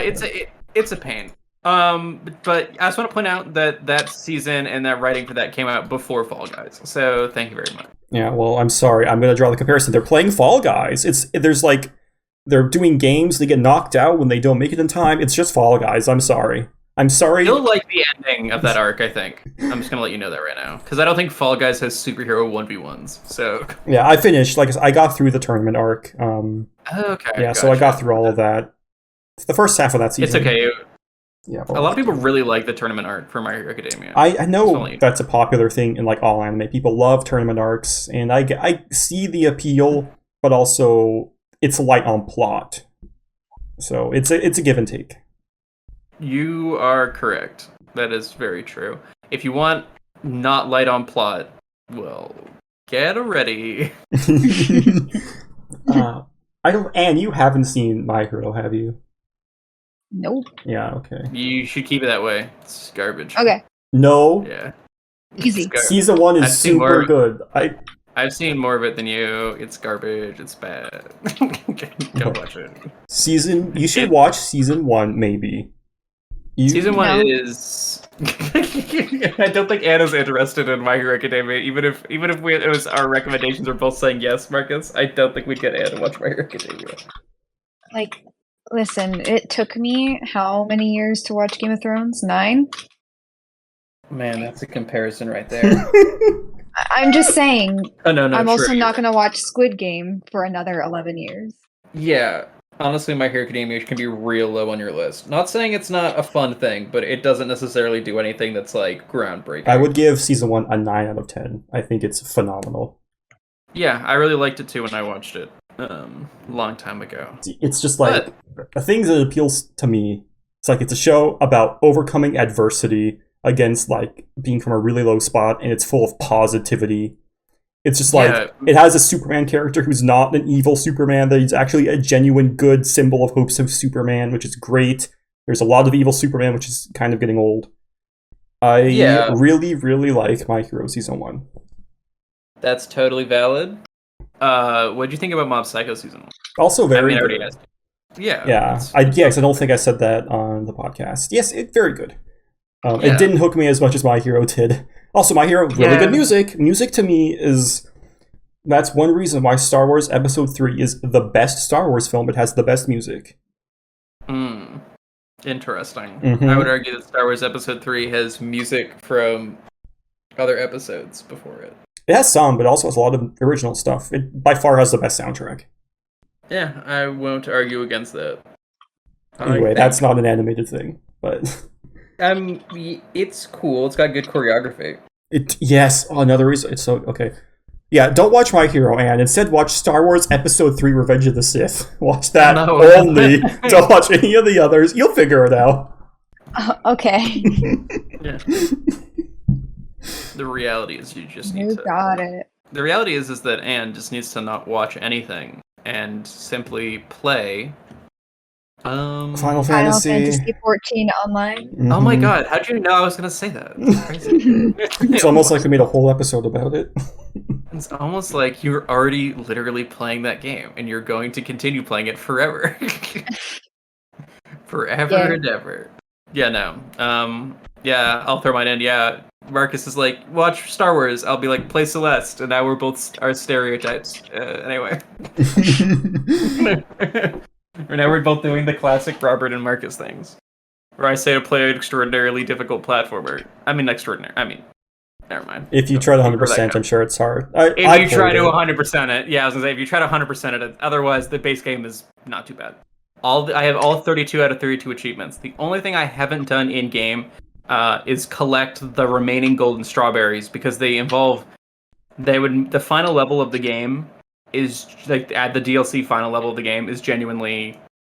it's a pain. But I just want to point out that season and that writing for that came out before Fall Guys. So thank you very much. Yeah, well, I'm sorry. I'm going to draw the comparison. They're playing Fall Guys. They're doing games. They get knocked out when they don't make it in time. It's just Fall Guys. I'm sorry. You'll like the ending of that arc, I think. I'm just going to let you know that right now. Because I don't think Fall Guys has superhero 1v1s. So yeah, I finished. I got through the tournament arc. Okay. Yeah, gotcha. So I got through all of that. The first half of that season. It's okay. Yeah, a lot of people really like the tournament arc for My Hero Academia. I know that's a popular thing in all anime. People love tournament arcs, and I see the appeal, but also it's light on plot. So it's a give and take. You are correct. That is very true. If you want not light on plot, well, get ready. Anne, you haven't seen My Hero, have you? Nope. Yeah, okay. You should keep it that way. It's garbage. Okay. No. Yeah. Easy. Season 1 is super good. I've seen more of it than you. It's garbage. It's bad. Don't watch it. You should watch Season 1, maybe. Season 1 is... I don't think Anna's interested in My Hero Academia, even if it was our recommendations were both saying yes, Marcus. I don't think we'd get Anna to watch My Hero Academia. Listen, it took me how many years to watch Game of Thrones? 9? Man, that's a comparison right there. I'm just saying. Oh, no, I'm also not going to watch Squid Game for another 11 years. Yeah. Honestly, My Hero Academia can be real low on your list. Not saying it's not a fun thing, but it doesn't necessarily do anything that's groundbreaking. I would give Season 1 a 9 out of 10. I think it's phenomenal. Yeah, I really liked it too when I watched it. Long time ago. It's just the things that appeals to me. It's it's a show about overcoming adversity against like being from a really low spot, and it's full of positivity. It's just like it has a Superman character who's not an evil Superman, that he's actually a genuine good symbol of hopes of Superman, which is great. There's a lot of evil Superman, which is kind of getting old. I really, really like My Hero Season 1. That's totally valid. What did you think about Mob Psycho Season 1? Also very good. Already asked. Yeah. I don't think I said that on the podcast. Yes, very good. It didn't hook me as much as My Hero did. Also, My Hero, really good music. Music to me that's one reason why Star Wars Episode 3 is the best Star Wars film. It has the best music. Interesting. I would argue that Star Wars Episode 3 has music from other episodes before it. It has some, but it also has a lot of original stuff. It by far has the best soundtrack. Yeah, I won't argue against that. Anyway, that's not an animated thing, but... it's cool. It's got good choreography. Yes, another reason. It's so... Okay. Yeah, don't watch My Hero, and instead watch Star Wars Episode 3 Revenge of the Sith. Watch that only. Don't watch any of the others. You'll figure it out. Okay. Yeah. The reality is you just need to... You got it. The reality is that Anne just needs to not watch anything and simply play... Final Fantasy 14 online. Mm-hmm. Oh my god, how'd you know I was gonna say that? It's almost like we made a whole episode about it. It's almost like you're already literally playing that game and you're going to continue playing it forever. Forever and ever. Yeah, no. I'll throw mine in. Yeah, Marcus is like, watch Star Wars. I'll be like, play Celeste. And now we're both our stereotypes. Anyway. Now we're both doing the classic Robert and Marcus things. Where I say to play an extraordinarily difficult platformer. Never mind. If you try to 100%, I'm sure it's hard. If you try to 100% it, yeah, I was gonna say, if you try to 100% it, otherwise the base game is not too bad. I have all 32 out of 32 achievements. The only thing I haven't done in game is collect the remaining golden strawberries, because they involve the final level of the game is like at the DLC final level of the game is genuinely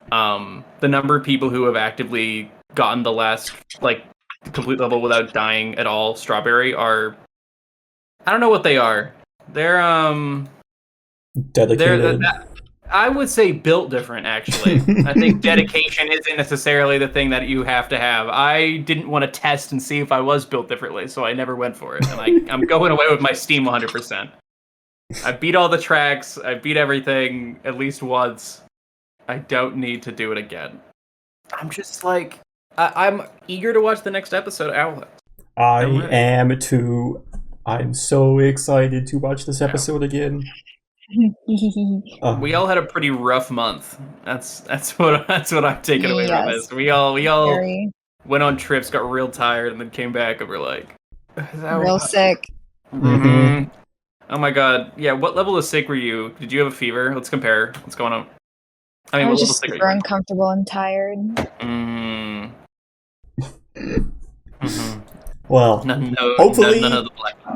the number of people who have actively gotten the last like complete level without dying at all strawberry are, I don't know what they are. They're dedicated. I would say built different, actually. I think dedication isn't necessarily the thing that you have to have. I didn't want to test and see if I was built differently, so I never went for it. And I'm going away with my Steam 100%. I beat all the tracks. I beat everything at least once. I don't need to do it again. I'm just like, I'm eager to watch the next episode of Owl House. I am too. I'm so excited to watch this episode again. We all had a pretty rough month. That's what I'm taking away from this. We all went on trips, got real tired, and then came back and we're like, real sick. Mm-hmm. Oh my god. Yeah, what level of sick were you? Did you have a fever? Let's compare. What's going on? I was just super uncomfortable and tired. Well, hopefully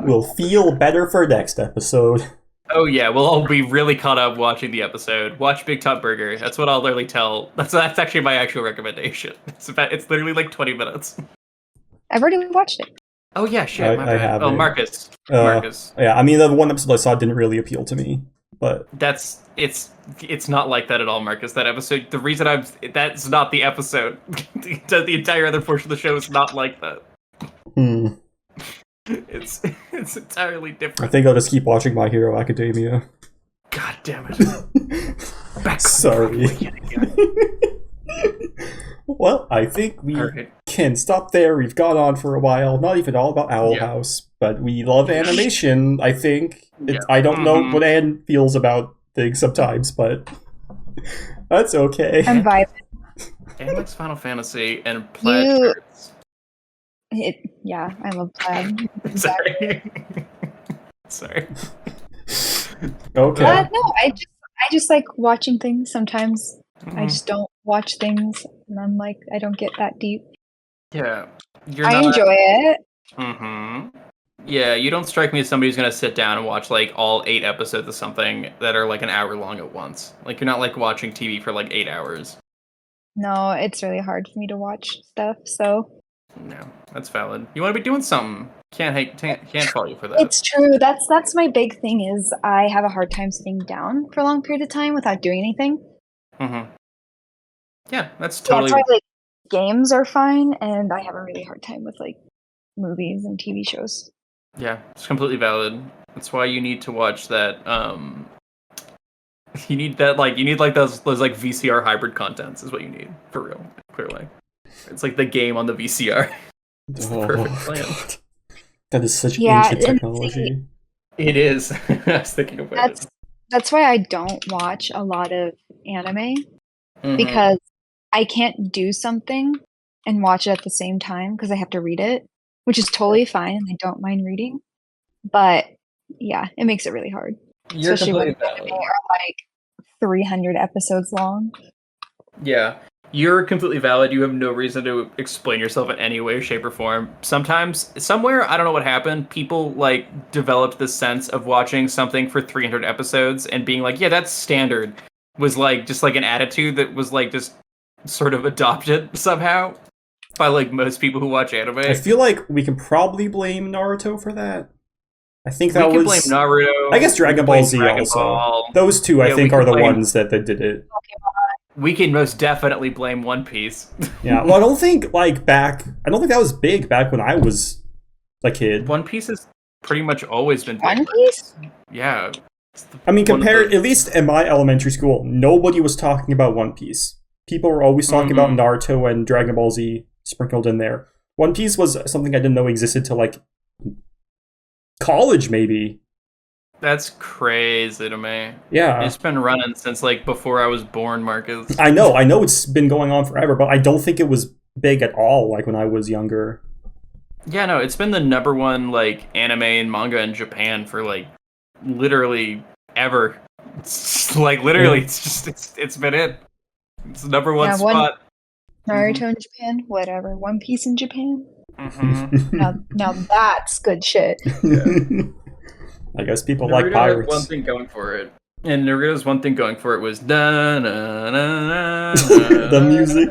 we'll feel better for next episode. Oh yeah, we'll all be really caught up watching the episode. Watch Big Top Burger. That's what I'll literally tell. That's actually my actual recommendation. It's literally like 20 minutes. I've already watched it. Oh yeah, shit. I have. Oh, Marcus. Marcus. Yeah, I mean the one episode I saw didn't really appeal to me, but it's not like that at all, Marcus. That episode. The reason that's not the episode. The entire other portion of the show is not like that. It's entirely different. I think I'll just keep watching My Hero Academia. God damn it. Sorry. Well, I think we can stop there. We've gone on for a while. Not even all about Owl House, but we love animation, I think. I don't know what Anne feels about things sometimes, but that's okay. I'm vibing. Anne likes Final Fantasy and plaid shirts. Yeah, I love plaid. Sorry. Okay. No, I just like watching things sometimes. I just don't watch things, and I'm like, I don't get that deep. Yeah. I enjoy it. Yeah, you don't strike me as somebody who's going to sit down and watch like all 8 episodes of something that are like an hour long at once. Like you're not like watching TV for like 8 hours. No, it's really hard for me to watch stuff, so No, that's valid. You want to be doing something. Can't fault you for that. It's true. That's my big thing is I have a hard time sitting down for a long period of time without doing anything. Mm-hmm. Yeah, that's totally. Yeah, that's why like games are fine, and I have a really hard time with like movies and TV shows. Yeah, it's completely valid. That's why you need to watch that. You need those like VCR hybrid contents is what you need for real. Clearly, it's like the game on the VCR. It's the perfect plan. God. That is such ancient technology. It is. I was thinking about it. That's why I don't watch a lot of anime because I can't do something and watch it at the same time because I have to read it, which is totally fine. I don't mind reading, but yeah, it makes it really hard. Especially when anime are like 300 episodes long. Yeah. You're completely valid. You have no reason to explain yourself in any way, shape, or form. Sometimes, somewhere, I don't know what happened, people, like, developed this sense of watching something for 300 episodes and being like, yeah, that's standard, was, like, just, like, an attitude that was, like, just sort of adopted somehow by, like, most people who watch anime. I feel like we can probably blame Naruto for that. I think that we can blame Naruto. I guess Dragon Ball Z also. Those two, I think, are the ones that did it. We can most definitely blame One Piece. Yeah, well, I don't think that was big back when I was a kid. One Piece has pretty much always been big. One Piece? Yeah. I mean, at least in my elementary school, nobody was talking about One Piece. People were always talking about Naruto and Dragon Ball Z sprinkled in there. One Piece was something I didn't know existed till, like, college, maybe. That's crazy to me. Yeah. It's been running since, like, before I was born, Marcus. I know it's been going on forever, but I don't think it was big at all, like, when I was younger. Yeah, no, it's been the number one, like, anime and manga in Japan for, like, literally ever. It's, like, literally, it's been it. It's the number one spot. Naruto in Japan, whatever. One Piece in Japan. Now that's good shit. Yeah. I guess people like pirates. One thing going for it, and Naruto's one thing going for it was the music.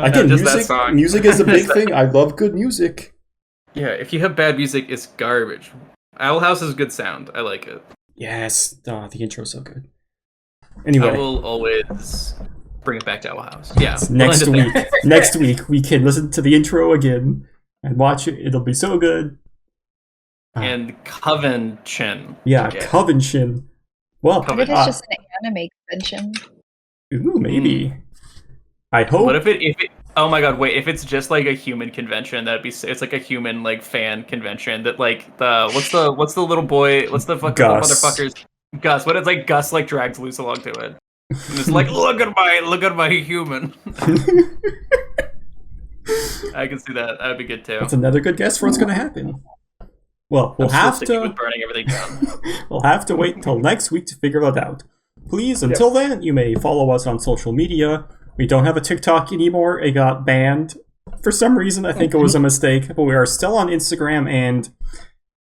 Again, music is a big thing. I love good music. Yeah, if you have bad music, it's garbage. Owl House is good sound. I like it. Yes, the intro's so good. Anyway, I will always bring it back to Owl House. Yeah, next week we can listen to the intro again and watch it. It'll be so good. And Coven-chin. Yeah, Coven-chin. Well, maybe it's just an anime convention. Ooh, maybe. I hope. What if it? Oh my god! Wait, if it's just like a human convention, it's like a human like fan convention that like what's the little boy? What's the fucking motherfuckers? Gus. What if like Gus like drags Luce along to it? And it's like look at my human. I can see that. That'd be good too. That's another good guess for what's going to happen. Well, we'll have to burning everything down. We'll have to wait until next week to figure that out. Please, until then, you may follow us on social media. We don't have a TikTok anymore. It got banned. For some reason, I think it was a mistake. But we are still on Instagram and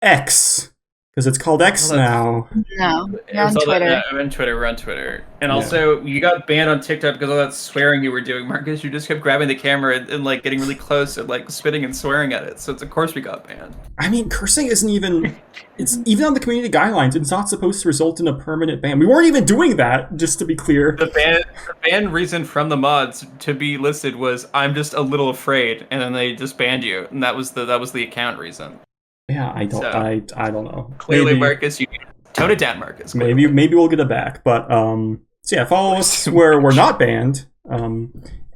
X. Because it's called X now. No, you're on Twitter. I'm on Twitter. We're on Twitter. And also, you got banned on TikTok because of all that swearing you were doing, Marcus. You just kept grabbing the camera and like getting really close and like spitting and swearing at it. So of course we got banned. I mean, cursing isn't even... It's even on the community guidelines. It's not supposed to result in a permanent ban. We weren't even doing that, just to be clear. The ban reason from the mods to be listed was, I'm just a little afraid. And then they just banned you. And that was the account reason. Yeah, I don't know. Clearly, maybe, Marcus, you tone it down, Marcus. Maybe we'll get it back. But so yeah, follow us where we're not banned.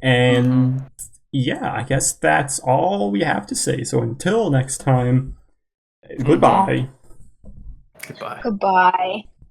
And yeah, I guess that's all we have to say. So until next time, goodbye. Goodbye. Goodbye.